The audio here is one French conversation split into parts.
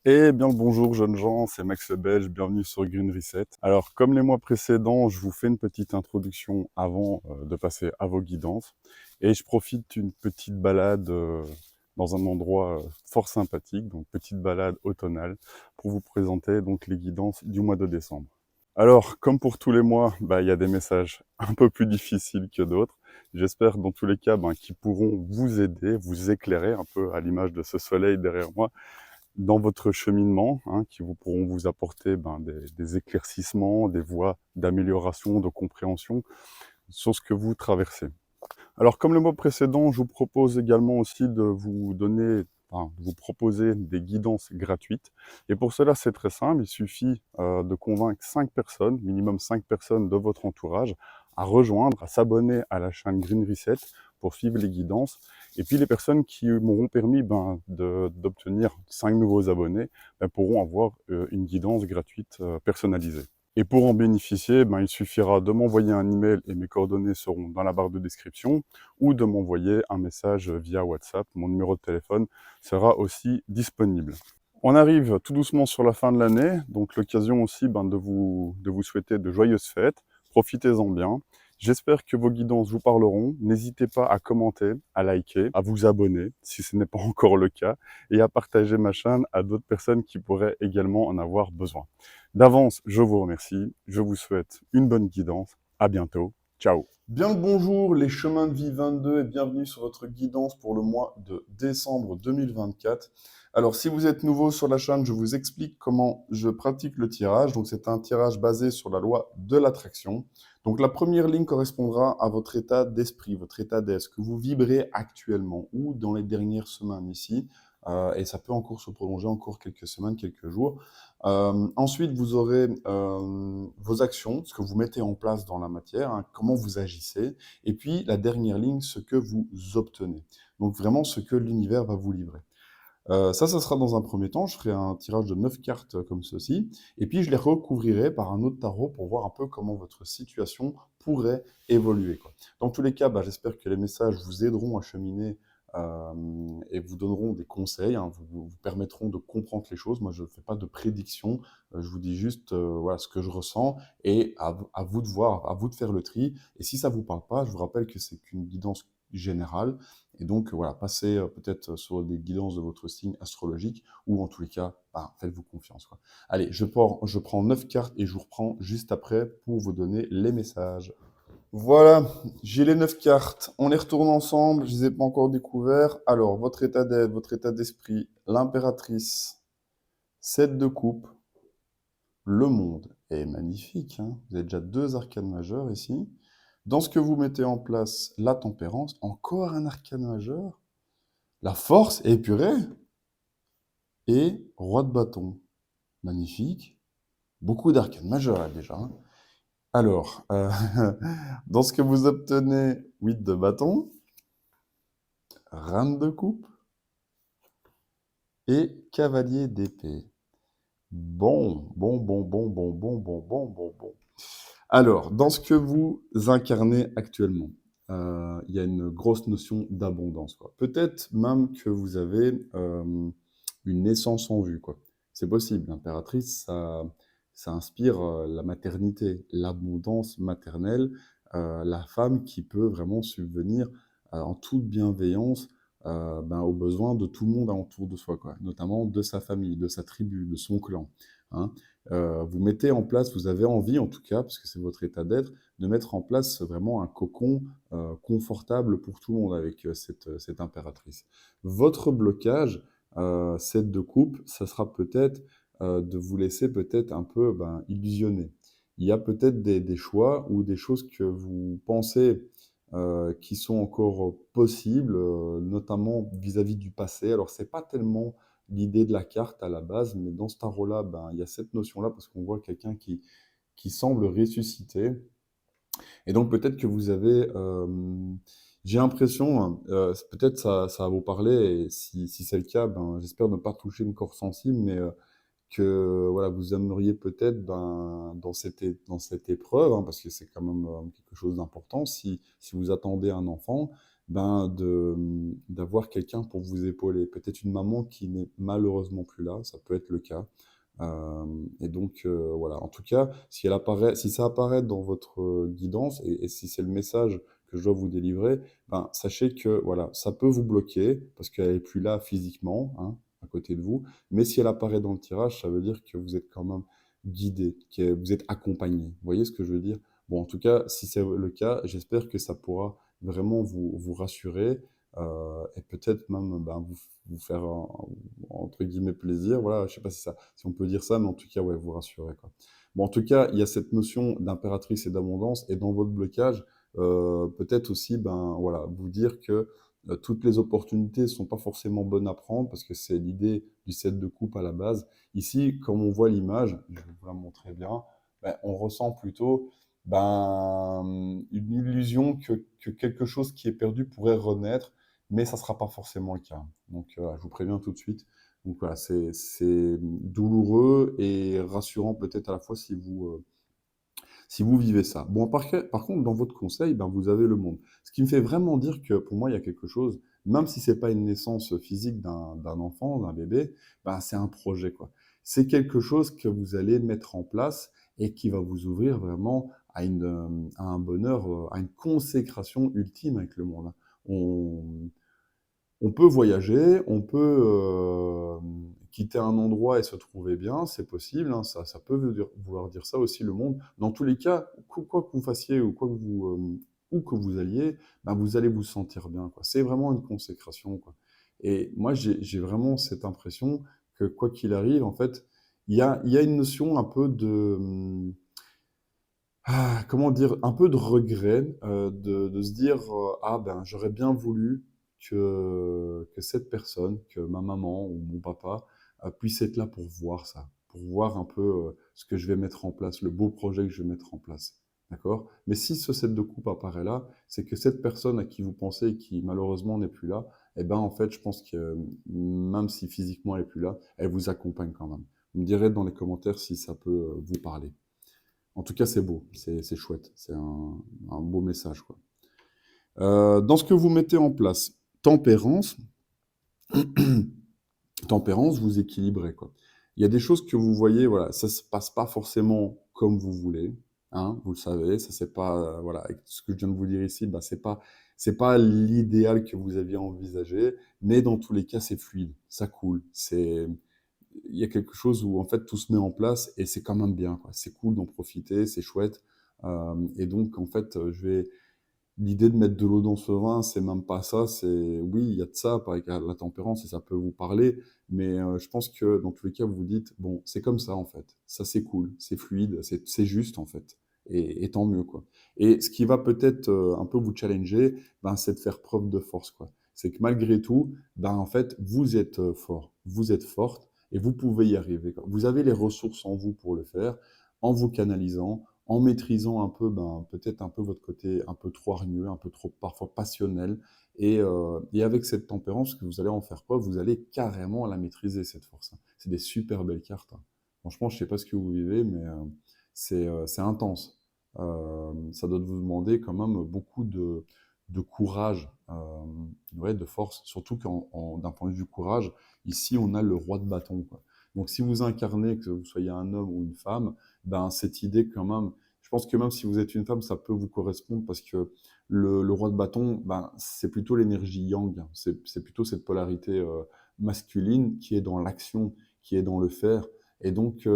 Eh bien le bonjour jeunes gens, c'est Max le Belge, bienvenue sur Green Reset. Alors comme les mois précédents, je vous fais une petite introduction avant de passer à vos guidances et je profite d'une petite balade dans un endroit fort sympathique, donc petite balade automnale pour vous présenter donc les guidances du mois de décembre. Alors comme pour tous les mois, il y a des messages un peu plus difficiles que d'autres. J'espère dans tous les cas qu'ils pourront vous aider, vous éclairer un peu à l'image de ce soleil derrière moi dans votre cheminement, qui vous pourront vous apporter des éclaircissements, des voies d'amélioration, de compréhension sur ce que vous traversez. Alors, comme le mois précédent, je vous propose également aussi de vous donner, de vous proposer des guidances gratuites. Et pour cela, c'est très simple. Il suffit de convaincre 5 personnes, minimum 5 personnes de votre entourage, à rejoindre, à s'abonner à la chaîne Green Reset pour suivre les guidances. Et puis, les personnes qui m'auront permis d'obtenir 5 nouveaux abonnés pourront avoir une guidance gratuite personnalisée. Et pour en bénéficier, il suffira de m'envoyer un email et mes coordonnées seront dans la barre de description ou de m'envoyer un message via WhatsApp. Mon numéro de téléphone sera aussi disponible. On arrive tout doucement sur la fin de l'année, donc l'occasion aussi de vous souhaiter de joyeuses fêtes. Profitez-en bien. J'espère que vos guidances vous parleront. N'hésitez pas à commenter, à liker, à vous abonner si ce n'est pas encore le cas et à partager ma chaîne à d'autres personnes qui pourraient également en avoir besoin. D'avance, je vous remercie. Je vous souhaite une bonne guidance. À bientôt. Ciao. Bien le bonjour, les chemins de vie 22 et bienvenue sur votre guidance pour le mois de décembre 2024. Alors, si vous êtes nouveau sur la chaîne, je vous explique comment je pratique le tirage. Donc, c'est un tirage basé sur la loi de l'attraction. Donc, la première ligne correspondra à votre état d'esprit, votre état d'être, que vous vibrez actuellement ou dans les dernières semaines ici. Et ça peut encore se prolonger encore quelques semaines, quelques jours. Ensuite, vous aurez vos actions, ce que vous mettez en place dans la matière, comment vous agissez. Et puis, la dernière ligne, ce que vous obtenez. Donc, vraiment, ce que l'univers va vous livrer. Ça sera dans un premier temps. Je ferai un tirage de 9 cartes comme ceci. Et puis, je les recouvrirai par un autre tarot pour voir un peu comment votre situation pourrait évoluer, quoi. Dans tous les cas, j'espère que les messages vous aideront à cheminer et vous donneront des conseils, vous permettront de comprendre les choses. Moi, je ne fais pas de prédiction. Je vous dis juste voilà, ce que je ressens et à vous de voir, à vous de faire le tri. Et si ça ne vous parle pas, je vous rappelle que c'est qu'une guidance générale. Et donc, voilà, passez peut-être sur des guidances de votre signe astrologique, ou en tous les cas, faites-vous confiance, quoi. Allez, je prends 9 cartes et je vous reprends juste après pour vous donner les messages. Voilà, j'ai les 9 cartes. On les retourne ensemble, je ne les ai pas encore découverts. Alors, votre état d'être, votre état d'esprit, l'impératrice, 7 de coupe, le monde est magnifique, hein. Vous avez déjà 2 arcanes majeurs ici. Dans ce que vous mettez en place, la tempérance, encore un arcane majeur. La force, épurée, et roi de bâton. Magnifique. Beaucoup d'arcanes majeures là déjà, hein. Alors, dans ce que vous obtenez, 8 de bâton, reine de coupe et cavalier d'épée. Bon. Alors, dans ce que vous incarnez actuellement, il y a une grosse notion d'abondance, quoi. Peut-être même que vous avez une naissance en vue, quoi. C'est possible. L'impératrice, ça inspire la maternité, l'abondance maternelle, la femme qui peut vraiment subvenir en toute bienveillance aux besoins de tout le monde autour de soi, quoi. Notamment de sa famille, de sa tribu, de son clan, hein. Vous mettez en place, vous avez envie en tout cas, parce que c'est votre état d'être, de mettre en place vraiment un cocon confortable pour tout le monde avec cette impératrice. Votre blocage, 7 de coupe, ça sera peut-être de vous laisser peut-être un peu illusionner. Il y a peut-être des choix ou des choses que vous pensez qui sont encore possibles, notamment vis-à-vis du passé. Alors, c'est pas tellement l'idée de la carte à la base, mais dans ce tarot-là, il y a cette notion-là parce qu'on voit quelqu'un qui semble ressusciter. Et donc peut-être que vous avez, j'ai l'impression, peut-être ça va vous parler, et si c'est le cas, j'espère ne pas toucher une corde sensible, mais que voilà, vous aimeriez peut-être dans cette épreuve, parce que c'est quand même quelque chose d'important, si vous attendez un enfant, d'avoir quelqu'un pour vous épauler. Peut-être une maman qui n'est malheureusement plus là, ça peut être le cas. Et donc, voilà. En tout cas, si ça apparaît dans votre guidance et si c'est le message que je dois vous délivrer, ben, sachez que voilà, ça peut vous bloquer parce qu'elle est plus là physiquement, hein, à côté de vous. Mais si elle apparaît dans le tirage, ça veut dire que vous êtes quand même guidé, que vous êtes accompagné. Vous voyez ce que je veux dire? Bon, en tout cas, si c'est le cas, j'espère que ça pourra vraiment vous rassurer et peut-être même ben, vous faire entre guillemets plaisir. Voilà, je sais pas si on peut dire ça, mais en tout cas, ouais, vous rassurer, quoi. Bon, en tout cas, il y a cette notion d'impératrice et d'abondance, et dans votre blocage, peut-être aussi, ben voilà, vous dire que toutes les opportunités ne sont pas forcément bonnes à prendre, parce que c'est l'idée du set de coupe à la base. Ici, comme on voit l'image, je vais vous la montrer bien, ben, on ressent plutôt ben, une illusion que quelque chose qui est perdu pourrait renaître, mais ça ne sera pas forcément le cas. Donc, je vous préviens tout de suite. Donc voilà, c'est douloureux et rassurant peut-être à la fois si vous vivez ça. Bon, par contre, dans votre conseil, ben, vous avez le monde. Ce qui me fait vraiment dire que pour moi, il y a quelque chose, même si c'est pas une naissance physique d'un enfant, d'un bébé, ben, c'est un projet, quoi. C'est quelque chose que vous allez mettre en place et qui va vous ouvrir vraiment à un bonheur, à une consécration ultime avec le monde, hein. On peut voyager, on peut quitter un endroit et se trouver bien, c'est possible, hein, ça peut vouloir dire ça aussi le monde. Dans tous les cas, quoi que vous fassiez ou quoi que où que vous alliez, ben, vous allez vous sentir bien, quoi. C'est vraiment une consécration, quoi. Et moi, j'ai vraiment cette impression que quoi qu'il arrive, en fait, il y a une notion un peu comment dire? Un peu de regret, de se dire, «Ah ben, j'aurais bien voulu que cette personne, que ma maman ou mon papa, puisse être là pour voir ça, pour voir un peu, ce que je vais mettre en place, le beau projet que je vais mettre en place». D'accord? Mais si ce set de coupe apparaît là, c'est que cette personne à qui vous pensez et qui malheureusement n'est plus là, et ben, en fait, je pense que même si physiquement elle est plus là, elle vous accompagne quand même. Vous me direz dans les commentaires si ça peut, vous parler. En tout cas, c'est beau, c'est chouette, c'est un beau message, quoi. Dans ce que vous mettez en place, tempérance, tempérance, vous équilibrez, quoi. Il y a des choses que vous voyez, voilà, ça se passe pas forcément comme vous voulez, hein, vous le savez, ça c'est pas, voilà, avec ce que je viens de vous dire ici, bah, c'est pas l'idéal que vous aviez envisagé, mais dans tous les cas, c'est fluide, ça coule, il y a quelque chose où en fait tout se met en place et c'est quand même bien, quoi. C'est cool d'en profiter, c'est chouette. Et donc en fait, l'idée de mettre de l'eau dans ce vin, c'est même pas ça. C'est oui, il y a de ça, avec la tempérance et ça peut vous parler, mais je pense que dans tous les cas, vous vous dites bon, c'est comme ça en fait. Ça c'est cool, c'est fluide, c'est juste en fait. Et tant mieux quoi. Et ce qui va peut-être un peu vous challenger, ben, c'est de faire preuve de force quoi. C'est que malgré tout, ben en fait, vous êtes fort, vous êtes forte et vous pouvez y arriver, quoi. Vous avez les ressources en vous pour le faire, en vous canalisant, en maîtrisant un peu, ben, peut-être un peu votre côté un peu trop hargneux, un peu trop parfois passionnel. Et avec cette tempérance que vous allez en faire preuve, vous allez carrément la maîtriser, cette force, hein. C'est des super belles cartes, hein. Franchement, je ne sais pas ce que vous vivez, mais c'est intense. Ça doit vous demander quand même beaucoup de courage, ouais, de force. Surtout d'un point de vue courage, ici, on a le roi de bâton, quoi. Donc, si vous incarnez, que vous soyez un homme ou une femme, ben, cette idée quand même, je pense que même si vous êtes une femme, ça peut vous correspondre parce que le roi de bâton, ben, c'est plutôt l'énergie yang, hein. C'est plutôt cette polarité masculine qui est dans l'action, qui est dans le faire. Et donc,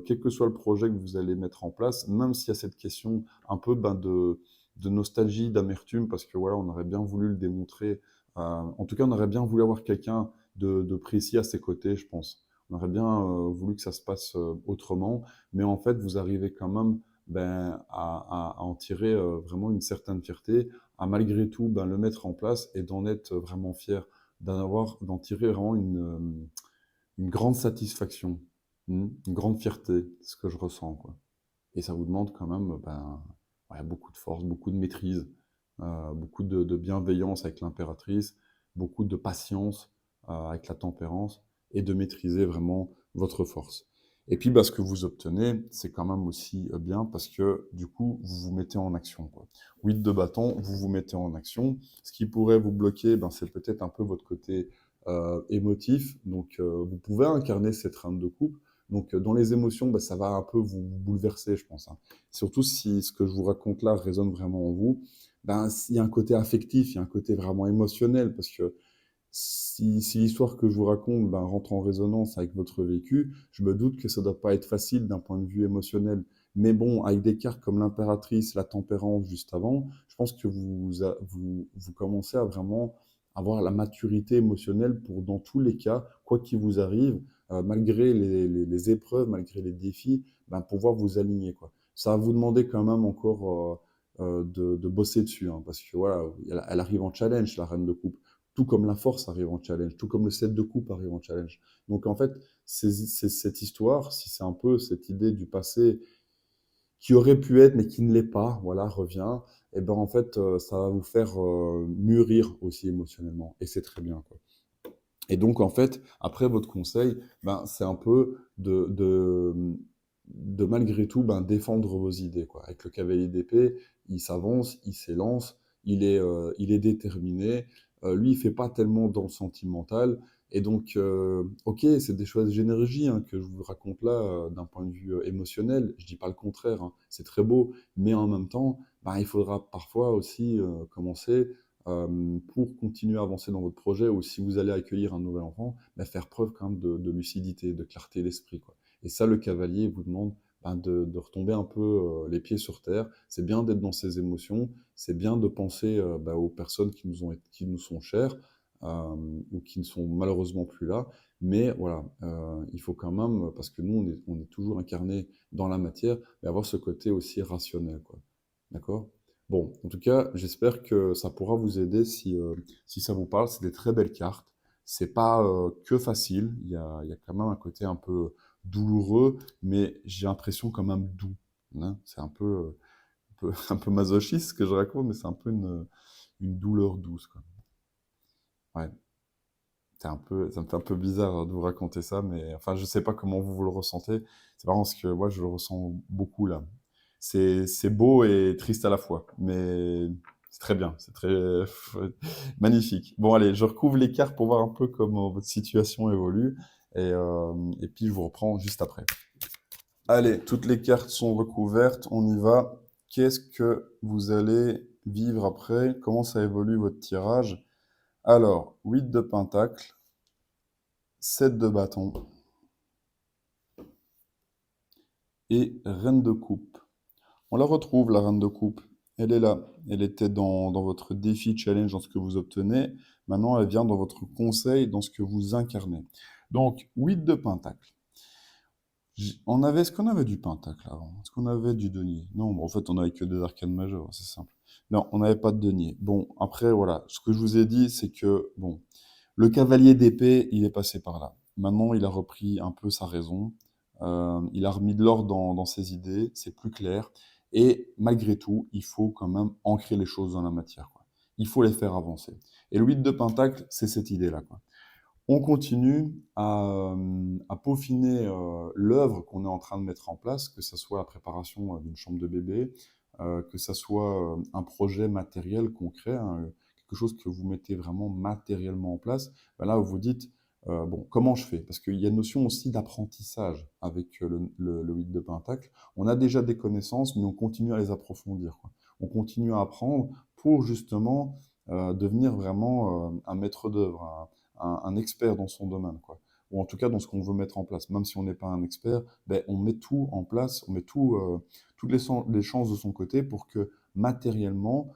quel que soit le projet que vous allez mettre en place, même s'il y a cette question un peu ben, de nostalgie, d'amertume, parce que voilà, on aurait bien voulu le démontrer. En tout cas, on aurait bien voulu avoir quelqu'un de précis à ses côtés, je pense. On aurait bien voulu que ça se passe autrement, mais en fait, vous arrivez quand même ben, à en tirer vraiment une certaine fierté, à malgré tout ben, le mettre en place et d'en être vraiment fier, d'en tirer vraiment une grande satisfaction, une grande fierté, c'est ce que je ressens, quoi. Et ça vous demande quand même ben, ouais, beaucoup de force, beaucoup de maîtrise, beaucoup de bienveillance avec l'impératrice, beaucoup de patience avec la tempérance et de maîtriser vraiment votre force. Et puis, bah, ce que vous obtenez, c'est quand même aussi bien parce que du coup, vous vous mettez en action, quoi. 8 de bâton, vous vous mettez en action. Ce qui pourrait vous bloquer, ben, c'est peut-être un peu votre côté émotif. Donc, vous pouvez incarner cette reine de coupe. Donc, dans les émotions, bah, ça va un peu vous bouleverser, je pense, hein. Surtout si ce que je vous raconte là résonne vraiment en vous, ben, il y a un côté affectif, il y a un côté vraiment émotionnel, parce que si l'histoire que je vous raconte ben, rentre en résonance avec votre vécu, je me doute que ça ne doit pas être facile d'un point de vue émotionnel. Mais bon, avec des cartes comme l'impératrice, la tempérance juste avant, je pense que vous commencez à vraiment avoir la maturité émotionnelle pour, dans tous les cas, quoi qu'il vous arrive, malgré les épreuves, malgré les défis, ben, pouvoir vous aligner, quoi. Ça va vous demander quand même encore de bosser dessus, hein, parce que voilà, elle arrive en challenge, la reine de coupe. Tout comme la force arrive en challenge, tout comme le 7 de coupe arrive en challenge. Donc en fait, c'est cette histoire, si c'est un peu cette idée du passé qui aurait pu être mais qui ne l'est pas, voilà, revient, et ben en fait, ça va vous faire mûrir aussi émotionnellement. Et c'est très bien, quoi. Et donc, en fait, après, votre conseil, ben, c'est un peu de malgré tout ben, défendre vos idées, quoi. Avec le cavalier d'épée, il s'avance, il s'élance, il est déterminé. Lui, il fait pas tellement dans le sentimental. Et donc, ok, c'est des choses d'énergie hein, que je vous raconte là d'un point de vue émotionnel. Je dis pas le contraire, hein, c'est très beau. Mais en même temps, ben, il faudra parfois aussi commencer pour continuer à avancer dans votre projet ou si vous allez accueillir un nouvel enfant, bah, faire preuve quand même de lucidité, de clarté d'esprit, quoi. Et ça, le cavalier vous demande ben, de retomber un peu les pieds sur terre. C'est bien d'être dans ses émotions, c'est bien de penser bah, aux personnes qui nous sont chères ou qui ne sont malheureusement plus là. Mais voilà, il faut quand même, parce que nous, on est toujours incarné dans la matière, mais avoir ce côté aussi rationnel, quoi. D'accord? Bon, en tout cas, j'espère que ça pourra vous aider si ça vous parle. C'est des très belles cartes. C'est pas que facile. Il y a quand même un côté un peu douloureux, mais j'ai l'impression quand même doux, hein. C'est un peu masochiste ce que je raconte, mais c'est un peu une douleur douce, quoi. Ouais, ça me fait un peu bizarre de vous raconter ça, mais enfin, je sais pas comment vous le ressentez. C'est marrant parce que moi, je le ressens beaucoup là. C'est beau et triste à la fois, mais c'est très bien, c'est très magnifique. Bon, allez, je recouvre les cartes pour voir un peu comment votre situation évolue et puis je vous reprends juste après. Allez, toutes les cartes sont recouvertes, on y va. Qu'est-ce que vous allez vivre après? Comment ça évolue votre tirage? Alors, 8 de pentacle, 7 de bâton et reine de coupe. On la retrouve, la reine de coupe. Elle est là. Elle était dans votre défi challenge, dans ce que vous obtenez. Maintenant, elle vient dans votre conseil, dans ce que vous incarnez. Donc, 8 de pentacle. Est-ce qu'on avait du pentacle avant? Est-ce qu'on avait du denier? Non, en fait, on n'avait que des arcanes majeures, c'est simple. Non, on n'avait pas de denier. Bon, après, voilà. Ce que je vous ai dit, c'est que, bon, le cavalier d'épée, il est passé par là. Maintenant, il a repris un peu sa raison. Il a remis de l'ordre dans ses idées. C'est plus clair. Et malgré tout, il faut quand même ancrer les choses dans la matière, quoi. Il faut les faire avancer. Et le 8 de pentacle, c'est cette idée-là, quoi. On continue à peaufiner l'œuvre qu'on est en train de mettre en place, que ce soit la préparation d'une chambre de bébé, que ce soit un projet matériel concret, hein, quelque chose que vous mettez vraiment matériellement en place. Ben là, vous vous dites, bon, comment je fais? Parce qu'il y a une notion aussi d'apprentissage avec le 8 de Pentacle. On a déjà des connaissances, mais on continue à les approfondir, quoi. On continue à apprendre pour justement devenir vraiment un maître d'œuvre, un expert dans son domaine, quoi. Ou en tout cas dans ce qu'on veut mettre en place. Même si on n'est pas un expert, ben, on met tout en place, on met toutes les chances de son côté pour que matériellement,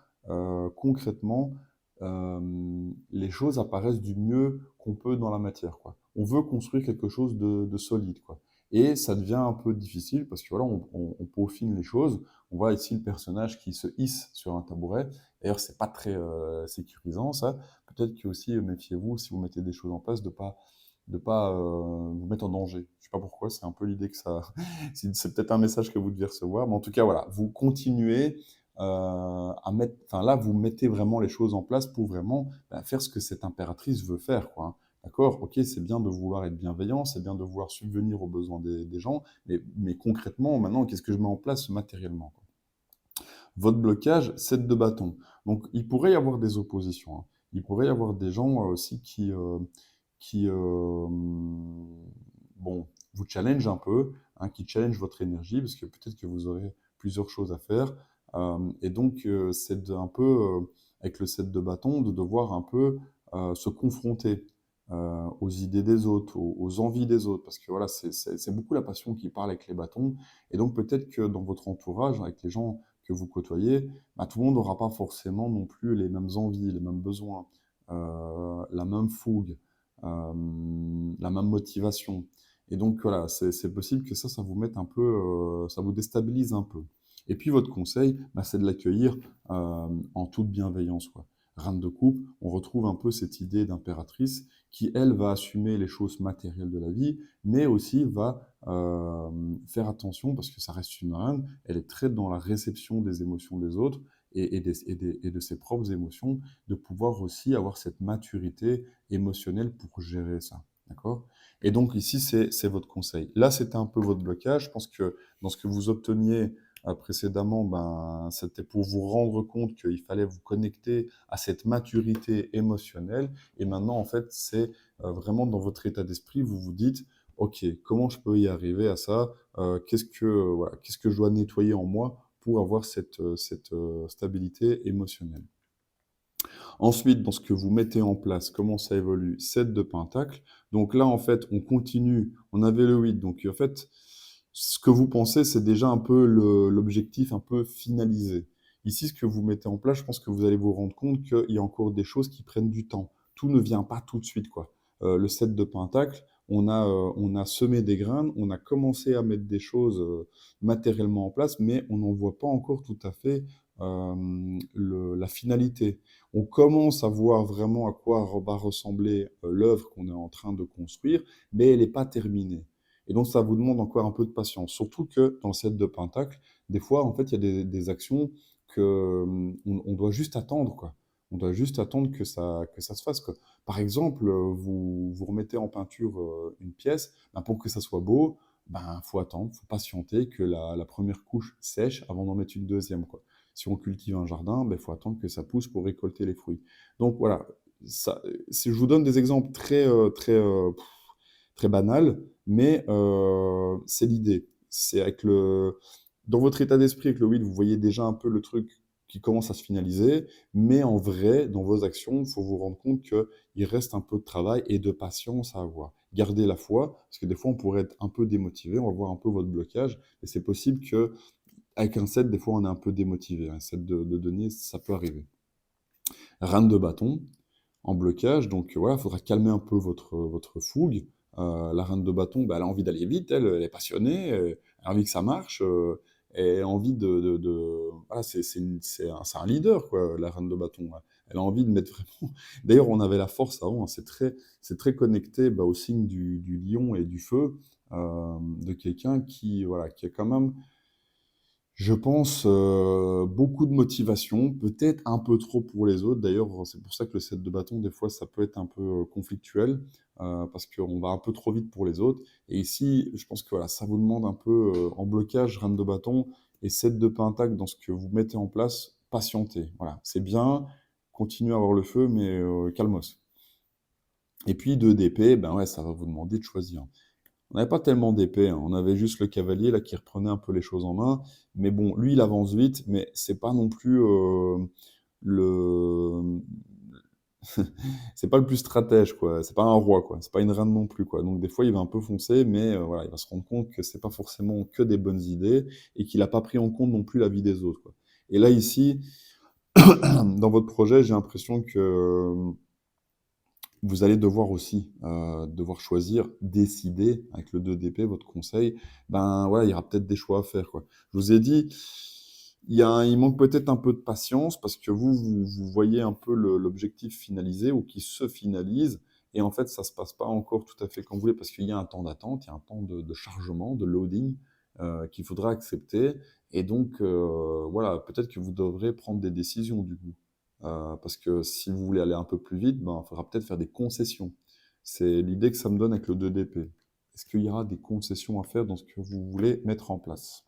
concrètement, les choses apparaissent du mieux qu'on peut dans la matière, quoi. On veut construire quelque chose de solide, quoi. Et ça devient un peu difficile parce que voilà, on peaufine les choses. On voit ici le personnage qui se hisse sur un tabouret. D'ailleurs, c'est pas très sécurisant, ça. Peut-être que aussi, méfiez-vous, si vous mettez des choses en place, de pas vous mettre en danger. Je sais pas pourquoi, c'est un peu l'idée que ça... c'est peut-être un message que vous devez recevoir, mais en tout cas, voilà, vous continuez à mettre... Enfin là, vous mettez vraiment les choses en place pour vraiment ben, faire ce que cette impératrice veut faire, quoi, hein. D'accord? OK, c'est bien de vouloir être bienveillant, c'est bien de vouloir subvenir aux besoins des gens, mais concrètement, maintenant, qu'est-ce que je mets en place matériellement, quoi? Votre blocage, 7 de bâton. Donc, il pourrait y avoir des oppositions, hein. Il pourrait y avoir des gens aussi qui bon, vous challenge un peu, hein, qui challenge votre énergie, parce que peut-être que vous aurez plusieurs choses à faire. Et donc, c'est un peu, avec le 7 de bâton, de devoir un peu se confronter aux idées des autres, aux envies des autres, parce que voilà, c'est beaucoup la passion qui parle avec les bâtons. Et donc, peut-être que dans votre entourage, avec les gens que vous côtoyez, bah, tout le monde n'aura pas forcément non plus les mêmes envies, les mêmes besoins, la même fougue, la même motivation. Et donc voilà, c'est possible que ça vous mette un peu, ça vous déstabilise un peu. Et puis votre conseil, bah, c'est de l'accueillir en toute bienveillance, quoi. Reine de coupe, on retrouve un peu cette idée d'impératrice qui, elle, va assumer les choses matérielles de la vie, mais aussi va faire attention, parce que ça reste une reine, elle est très dans la réception des émotions des autres et de ses propres émotions, de pouvoir aussi avoir cette maturité émotionnelle pour gérer ça. D'accord? Et donc ici, c'est votre conseil. Là, c'était un peu votre blocage. Je pense que dans ce que vous obteniez précédemment, ben, c'était pour vous rendre compte qu'il fallait vous connecter à cette maturité émotionnelle. Et maintenant, en fait, c'est vraiment dans votre état d'esprit, vous vous dites, OK, comment je peux y arriver à ça? Voilà, qu'est-ce que je dois nettoyer en moi pour avoir cette stabilité émotionnelle? Ensuite, dans ce que vous mettez en place, comment ça évolue? 7 de pentacle. Donc là, en fait, on continue. On avait le 8. Donc, en fait, ce que vous pensez, c'est déjà un peu l'objectif un peu finalisé. Ici, ce que vous mettez en place, je pense que vous allez vous rendre compte qu'il y a encore des choses qui prennent du temps. Tout ne vient pas tout de suite, quoi. Le 7 de pentacle, on a semé des graines, on a commencé à mettre des choses matériellement en place, mais on n'en voit pas encore tout à fait la finalité. On commence à voir vraiment à quoi va ressembler l'œuvre qu'on est en train de construire, mais elle n'est pas terminée. Et donc, ça vous demande encore un peu de patience. Surtout que dans le set de Pentacle, des fois, en fait, il y a des actions que on doit juste attendre, quoi. On doit juste attendre que ça se fasse, quoi. Par exemple, vous remettez en peinture une pièce, ben, pour que ça soit beau, ben, faut attendre, faut patienter que la première couche sèche avant d'en mettre une deuxième, quoi. Si on cultive un jardin, ben, il faut attendre que ça pousse pour récolter les fruits. Donc voilà, ça, si je vous donne des exemples très banals, mais c'est l'idée. C'est avec dans votre état d'esprit avec le weed, vous voyez déjà un peu le truc qui commence à se finaliser, mais en vrai, dans vos actions, il faut vous rendre compte qu'il reste un peu de travail et de patience à avoir. Gardez la foi, parce que des fois, on pourrait être un peu démotivé, on va voir un peu votre blocage, et c'est possible que avec un set, des fois, on est un peu démotivé. Un set de données, ça peut arriver. Reine de bâton, en blocage, donc voilà, il faudra calmer un peu votre fougue. La reine de bâton, bah, elle a envie d'aller vite, elle est passionnée, elle a envie que ça marche, elle a envie voilà, c'est un leader, quoi, la reine de bâton. Ouais. Elle a envie de mettre vraiment. D'ailleurs, on avait la force avant, hein, c'est très connecté bah, au signe du lion et du feu, de quelqu'un qui, voilà, qui a quand même je pense, beaucoup de motivation, peut-être un peu trop pour les autres. D'ailleurs, c'est pour ça que le set de bâton, des fois, ça peut être un peu, conflictuel, parce qu'on va un peu trop vite pour les autres. Et ici, je pense que, voilà, ça vous demande un peu, en blocage, reine de bâton et set de pentacle dans ce que vous mettez en place, patientez. Voilà, c'est bien, continuez à avoir le feu, mais calmos. Et puis 2 d'épée, ben, ouais, ça va vous demander de choisir. On n'avait pas tellement d'épée, hein. On avait juste le cavalier là qui reprenait un peu les choses en main. Mais bon, lui, il avance vite, mais c'est pas non plus le. C'est pas le plus stratège, quoi. C'est pas un roi, quoi. C'est pas une reine non plus, quoi. Donc des fois, il va un peu foncer, mais voilà, il va se rendre compte que c'est pas forcément que des bonnes idées et qu'il a pas pris en compte non plus la vie des autres, quoi. Et là, ici, dans votre projet, j'ai l'impression que vous allez devoir aussi devoir choisir, décider avec le 2 d'épée, votre conseil. Ben voilà, il y aura peut-être des choix à faire, quoi. Je vous ai dit, il manque peut-être un peu de patience parce que vous voyez un peu l'objectif finalisé ou qui se finalise. Et en fait, ça se passe pas encore tout à fait comme vous voulez parce qu'il y a un temps d'attente, il y a un temps de chargement, de loading qu'il faudra accepter. Et donc, voilà, peut-être que vous devrez prendre des décisions du coup. Parce que si vous voulez aller un peu plus vite, ben, il faudra peut-être faire des concessions. C'est l'idée que ça me donne avec le 2DP. Est-ce qu'il y aura des concessions à faire dans ce que vous voulez mettre en place?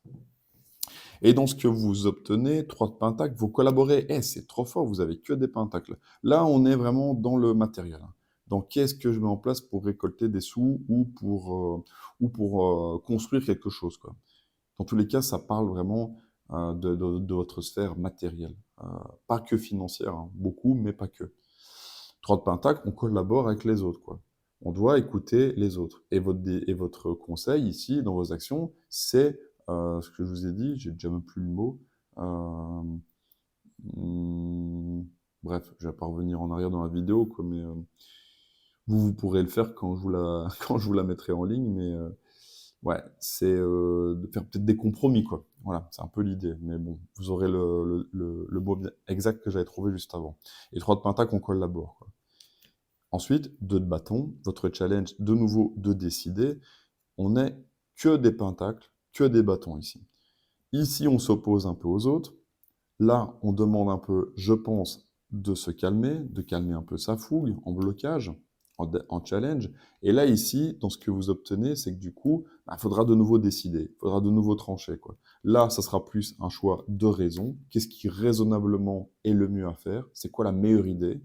Et dans ce que vous obtenez, 3 de pentacle, vous collaborez. Eh, c'est trop fort, vous avez que des pentacles. Là, on est vraiment dans le matériel, hein. Donc, qu'est-ce que je mets en place pour récolter des sous ou pour construire quelque chose, quoi. Dans tous les cas, ça parle vraiment de votre sphère matérielle. Pas que financière, hein, beaucoup, mais pas que. 3 de pentacle, on collabore avec les autres, quoi. On doit écouter les autres. Et votre conseil ici, dans vos actions, c'est ce que je vous ai dit, j'ai déjà même plus le mot. Euh, bref, je vais pas revenir en arrière dans la vidéo, quoi, mais vous pourrez le faire quand je vous la, quand je vous la mettrai en ligne, mais ouais, c'est de faire peut-être des compromis, quoi. Voilà, c'est un peu l'idée. Mais bon, vous aurez le mot exact que j'avais trouvé juste avant. Et 3 de pentacle, on collabore, quoi. Ensuite, 2 de bâton, votre challenge, de nouveau, de décider. On n'est que des pentacles, que des bâtons ici. Ici, on s'oppose un peu aux autres. Là, on demande un peu, je pense, de calmer un peu sa fougue en blocage, en challenge. Et là, ici, dans ce que vous obtenez, c'est que du coup, il faudra de nouveau décider, il faudra de nouveau trancher, quoi. Là, ça sera plus un choix de raison. Qu'est-ce qui raisonnablement est le mieux à faire? C'est quoi la meilleure idée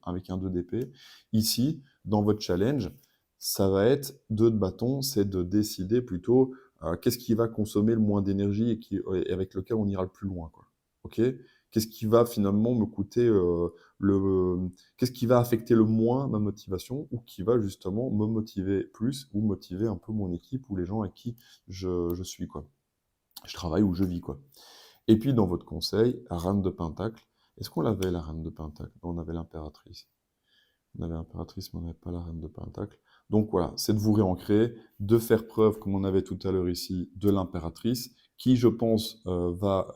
avec un 2 d'épée? Ici, dans votre challenge, ça va être 2 de bâton, c'est de décider plutôt qu'est-ce qui va consommer le moins d'énergie et avec lequel on ira le plus loin, quoi. Ok? Qu'est-ce qui va finalement me coûter qu'est-ce qui va affecter le moins ma motivation ou qui va justement me motiver plus ou motiver un peu mon équipe ou les gens avec qui je suis, quoi. Je travaille ou je vis, quoi. Et puis dans votre conseil, la reine de Pentacle, est-ce qu'on l'avait la reine de Pentacle? Non, on avait l'impératrice. On avait l'impératrice, mais on n'avait pas la reine de Pentacle. Donc voilà, c'est de vous réancrer, de faire preuve, comme on avait tout à l'heure ici, de l'impératrice, qui, je pense, va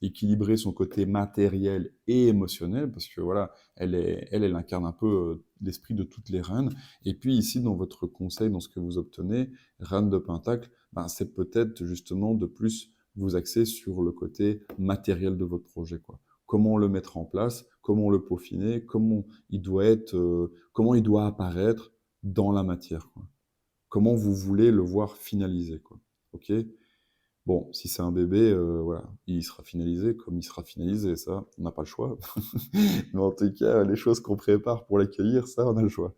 équilibrer son côté matériel et émotionnel, parce que voilà, elle incarne un peu l'esprit de toutes les reines. Et puis ici, dans votre conseil, dans ce que vous obtenez, reine de Pentacle, ben, c'est peut-être justement de plus vous axer sur le côté matériel de votre projet, quoi. Comment le mettre en place, comment le peaufiner, comment il doit apparaître dans la matière, quoi. Comment vous voulez le voir finalisé, quoi. Ok? Bon, si c'est un bébé, voilà, il sera finalisé comme il sera finalisé, ça, on n'a pas le choix. Mais en tout cas, les choses qu'on prépare pour l'accueillir, ça, on a le choix.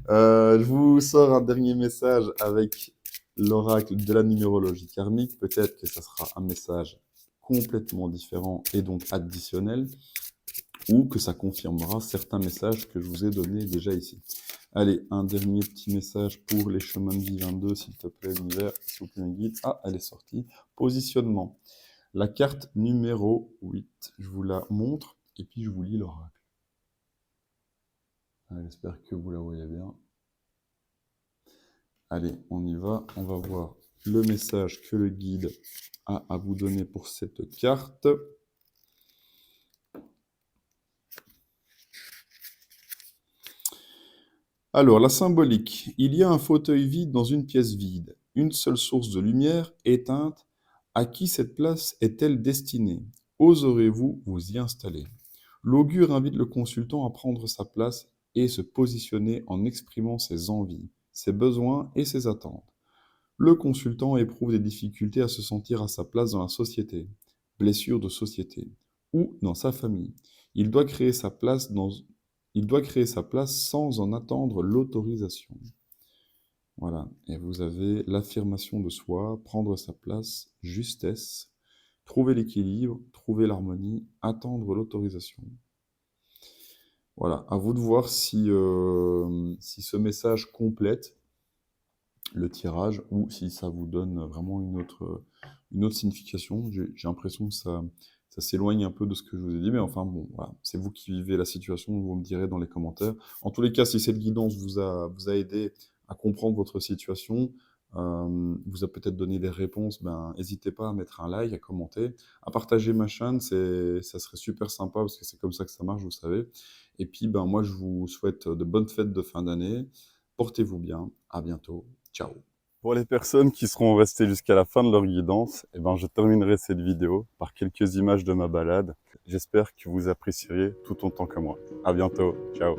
Je vous sors un dernier message avec l'oracle de la numérologie karmique. Peut-être que ça sera un message complètement différent et donc additionnel, ou que ça confirmera certains messages que je vous ai donnés déjà ici. Allez, un dernier petit message pour les chemins de vie 22, s'il te plaît, l'univers, s'il vous plaît, un guide. Ah, elle est sortie. Positionnement. La carte numéro 8. Je vous la montre et puis je vous lis l'oracle. J'espère que vous la voyez bien. Allez, on y va. On va voir le message que le guide a à vous donner pour cette carte. Alors, la symbolique. Il y a un fauteuil vide dans une pièce vide. Une seule source de lumière éteinte. À qui cette place est-elle destinée? Oserez-vous vous y installer? L'augure invite le consultant à prendre sa place et se positionner en exprimant ses envies, ses besoins et ses attentes. Le consultant éprouve des difficultés à se sentir à sa place dans la société, blessure de société, ou dans sa famille. Il doit créer sa place sans en attendre l'autorisation. Voilà, et vous avez l'affirmation de soi, prendre sa place, justesse, trouver l'équilibre, trouver l'harmonie, attendre l'autorisation. Voilà, à vous de voir si ce message complète le tirage ou si ça vous donne vraiment une autre signification. J'ai l'impression que ça s'éloigne un peu de ce que je vous ai dit, mais enfin bon, voilà, c'est vous qui vivez la situation, vous me direz dans les commentaires. En tous les cas, si cette guidance vous a aidé à comprendre votre situation, vous a peut-être donné des réponses, ben n'hésitez pas à mettre un like, à commenter, à partager ma chaîne, ça serait super sympa parce que c'est comme ça que ça marche, vous savez. Et puis ben moi je vous souhaite de bonnes fêtes de fin d'année. Portez-vous bien, à bientôt. Ciao. Pour les personnes qui seront restées jusqu'à la fin de leur guidance, eh ben, je terminerai cette vidéo par quelques images de ma balade. J'espère que vous apprécierez tout autant que moi. À bientôt. Ciao.